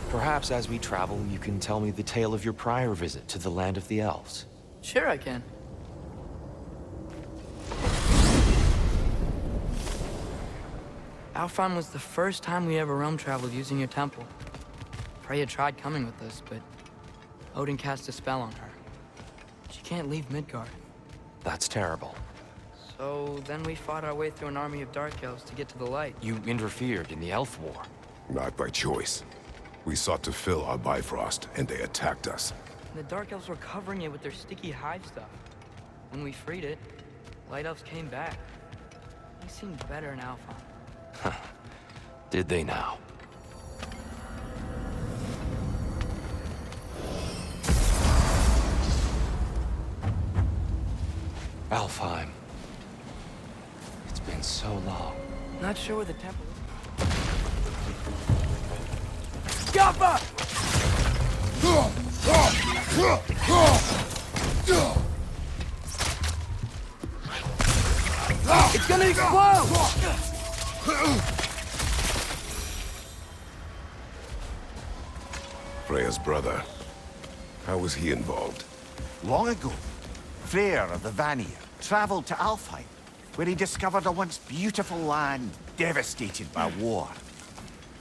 Perhaps as we travel, you can tell me the tale of your prior visit to the land of the Elves. Sure I can. Alfheim was the first time we ever realm traveled using your temple. Freya tried coming with us, but Odin cast a spell on her. She can't leave Midgard. That's terrible. So then we fought our way through an army of Dark Elves to get to the light. You interfered in the Elf War. Not by choice. We sought to fill our Bifrost, and they attacked us. And the Dark Elves were covering it with their sticky hive stuff. When we freed it, Light Elves came back. They seemed better in Alfheim. Did they now? Alfheim. It's been so long. Not sure where the temple is. Gappa! It's gonna explode! Freya's brother. How was he involved? Long ago, Freyr of the Vanir traveled to Alfheim, where he discovered a once beautiful land devastated by war.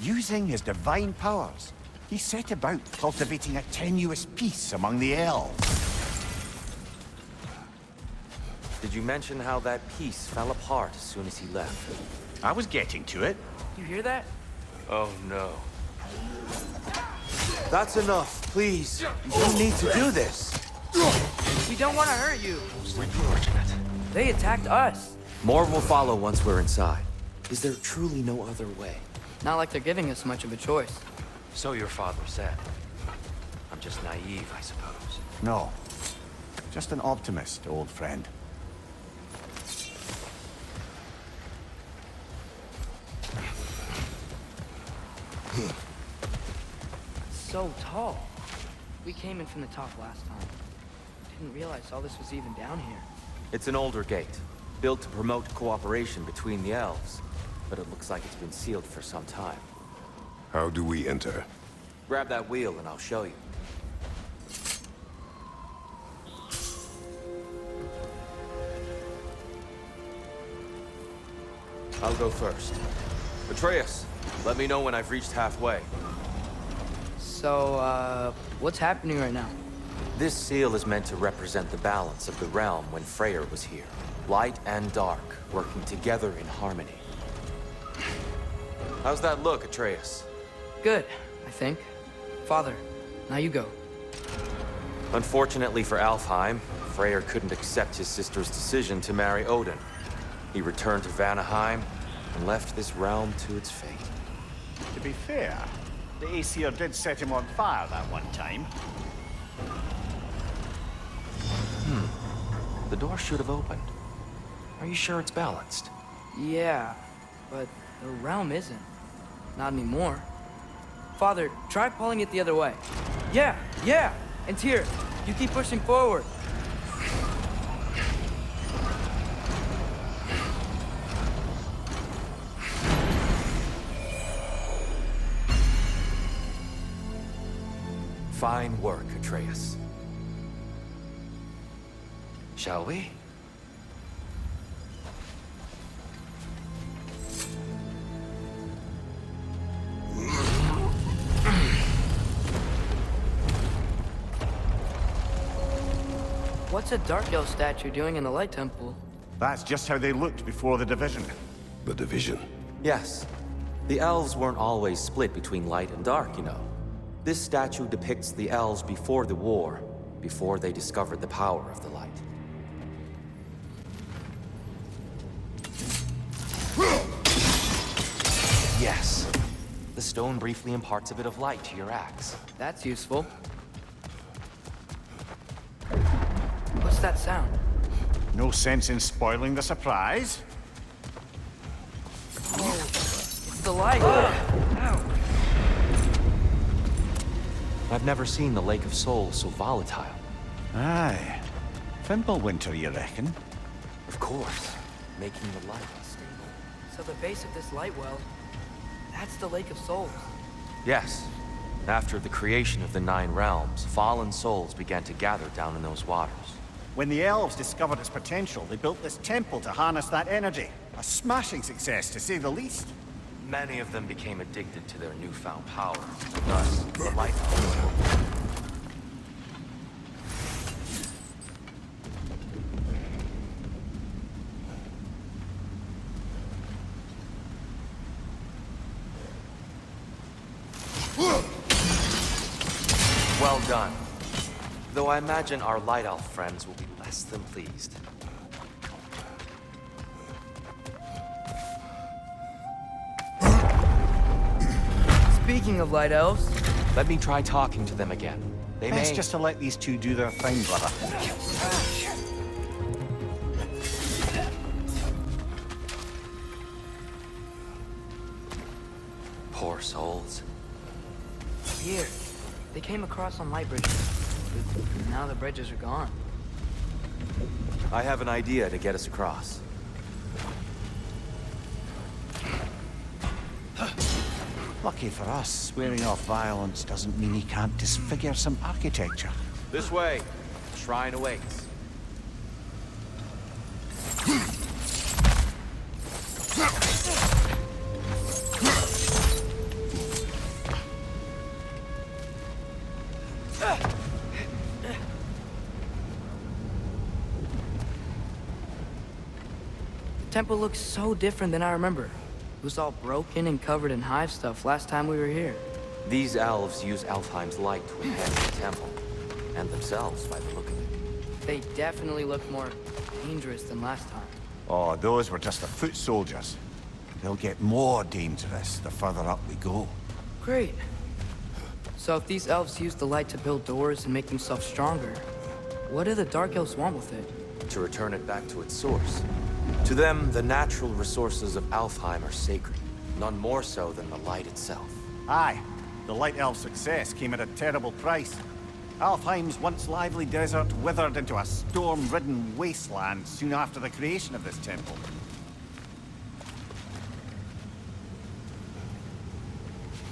Using his divine powers, he set about cultivating a tenuous peace among the elves. Did you mention how that peace fell apart as soon as he left? I was getting to it. You hear that? Oh no. That's enough, please. You don't need to do this. We don't want to hurt you. Unfortunate. They attacked us. More will follow once we're inside. Is there truly no other way? Not like they're giving us much of a choice. So your father said. I'm just naive, I suppose. No, just an optimist, old friend. So tall. We came in from the top last time. Didn't realize all this was even down here. It's an older gate, built to promote cooperation between the elves. But it looks like it's been sealed for some time. How do we enter? Grab that wheel and I'll show you. I'll go first. Atreus, let me know when I've reached halfway. So, what's happening right now? This seal is meant to represent the balance of the realm when Freyr was here. Light and dark, working together in harmony. How's that look, Atreus? Good, I think. Father, now you go. Unfortunately for Alfheim, Freyr couldn't accept his sister's decision to marry Odin. He returned to Vanaheim and left this realm to its fate. To be fair, the Aesir did set him on fire that one time. The door should have opened. Are you sure it's balanced? Yeah, but the realm isn't. Not anymore. Father, try pulling it the other way. Yeah! And Tyr, you keep pushing forward. Fine work, Atreus. Shall we? What's a Dark Elf statue doing in the Light Temple? That's just how they looked before the division. The division. Yes. The elves weren't always split between light and dark, you know. This statue depicts the elves before the war, before they discovered the power of the light. Yes. The stone briefly imparts a bit of light to your axe. That's useful. What's that sound? No sense in spoiling the surprise. It's the light! Ow! I've never seen the Lake of Souls so volatile. Aye. Fimbulwinter, you reckon? Of course. Making the light unstable. So the base of this light well, that's the Lake of Souls. Yes. After the creation of the Nine Realms, fallen souls began to gather down in those waters. When the Elves discovered its potential, they built this temple to harness that energy. A smashing success, to say the least. Many of them became addicted to their newfound power. Thus, the Light Elves. Well done. Though I imagine our Light Elf friends will be less than pleased. Speaking of Light Elves, Let me try talking to them again. They Best may... just to let these two do their thing, brother. Poor souls. here, they came across on light bridges. But now the bridges are gone. I have an idea to get us across. Lucky for us, swearing off violence doesn't mean he can't disfigure some architecture. This way. The shrine awaits. The temple looks so different than I remember. It was all broken and covered in hive stuff last time we were here. These elves use Alfheim's light to enhance the temple. And themselves, by the look of it. They definitely look more dangerous than last time. Oh, those were just the foot soldiers. They'll get more dangerous the further up we go. Great. So if these elves use the light to build doors and make themselves stronger, what do the Dark Elves want with it? To return it back to its source. To them, the natural resources of Alfheim are sacred. None more so than the light itself. Aye, the Light Elf success came at a terrible price. Alfheim's once lively desert withered into a storm-ridden wasteland soon after the creation of this temple.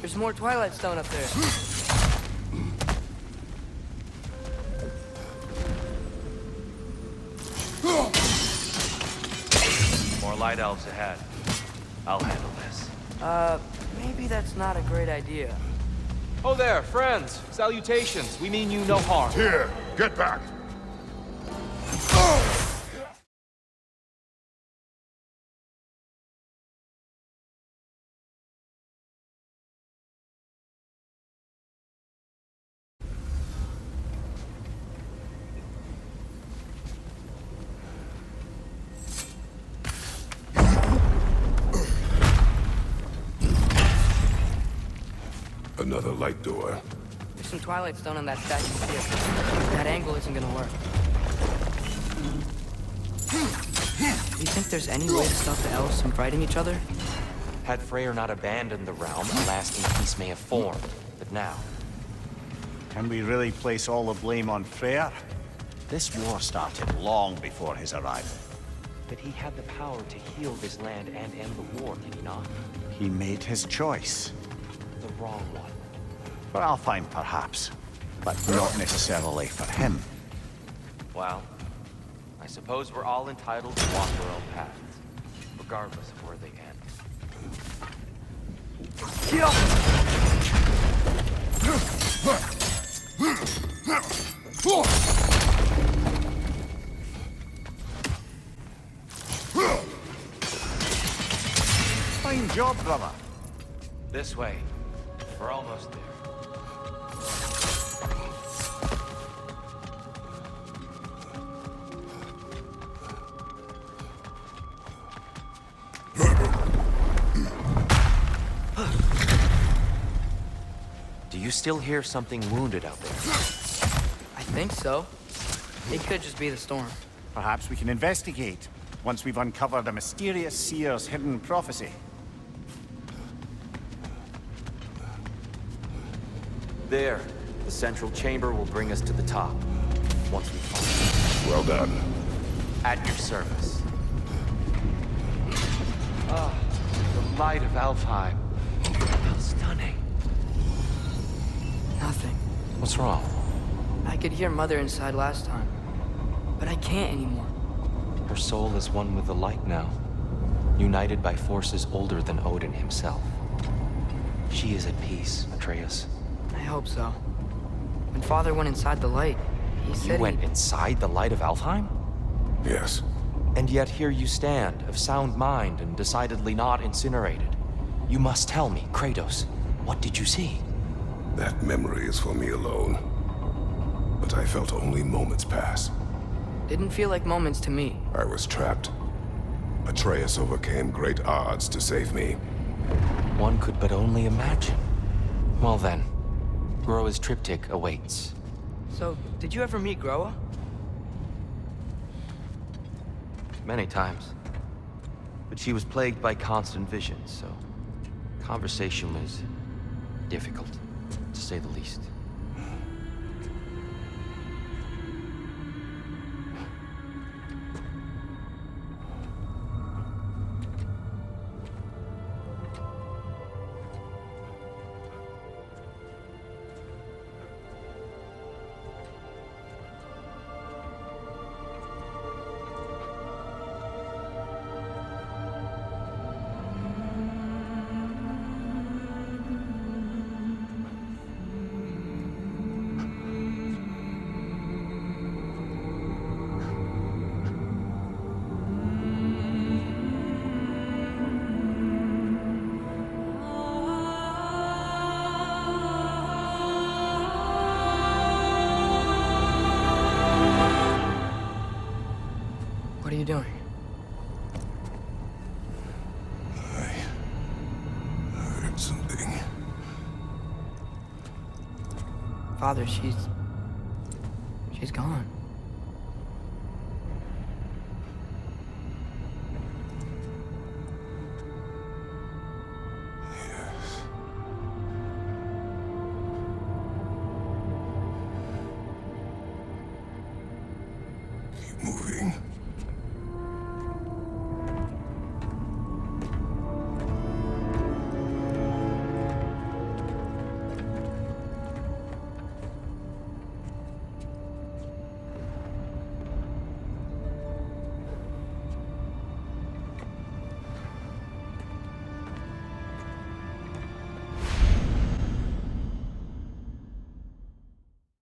There's more Twilight Stone up there. More light elves ahead. I'll handle this. Maybe that's not a great idea. Oh there, friends. Salutations. We mean you no harm. Here, get back! Another light door. There's some Twilight Stone on that statue here. That angle isn't gonna work. Do you think there's any way to stop the elves from fighting each other? Had Freyr not abandoned the realm, a lasting peace may have formed. But now, Can we really place all the blame on Freyr? This war started long before his arrival. but he had the power to heal this land and end the war, did he not? He made his choice. The wrong one. For Alfheim, perhaps. But not necessarily for him. Well, I suppose we're all entitled to walk our own paths, regardless of where they end. Fine job, brother. This way. We're almost there. Do you still hear something wounded out there? I think so. It could just be the storm. Perhaps we can investigate, once we've uncovered a mysterious seer's hidden prophecy. There. The central chamber will bring us to the top. Once we find Well done. it. At your service. Ah, the light of Alfheim. How stunning. What's wrong? I could hear Mother inside last time, but I can't anymore. Her soul is one with the light now, united by forces older than Odin himself. She is at peace, Atreus. I hope so. When Father went inside the light, he said You went inside the light of Alfheim? Yes. And yet here you stand, of sound mind and decidedly not incinerated. You must tell me, Kratos, what did you see? That memory is for me alone. But I felt only moments pass. Didn't feel like moments to me. I was trapped. Atreus overcame great odds to save me. One could but only imagine. Well then, Groa's triptych awaits. So, did you ever meet Groa? Many times. But she was plagued by constant visions, so conversation was difficult, to say the least. What are you doing? I heard something. Father, she's gone.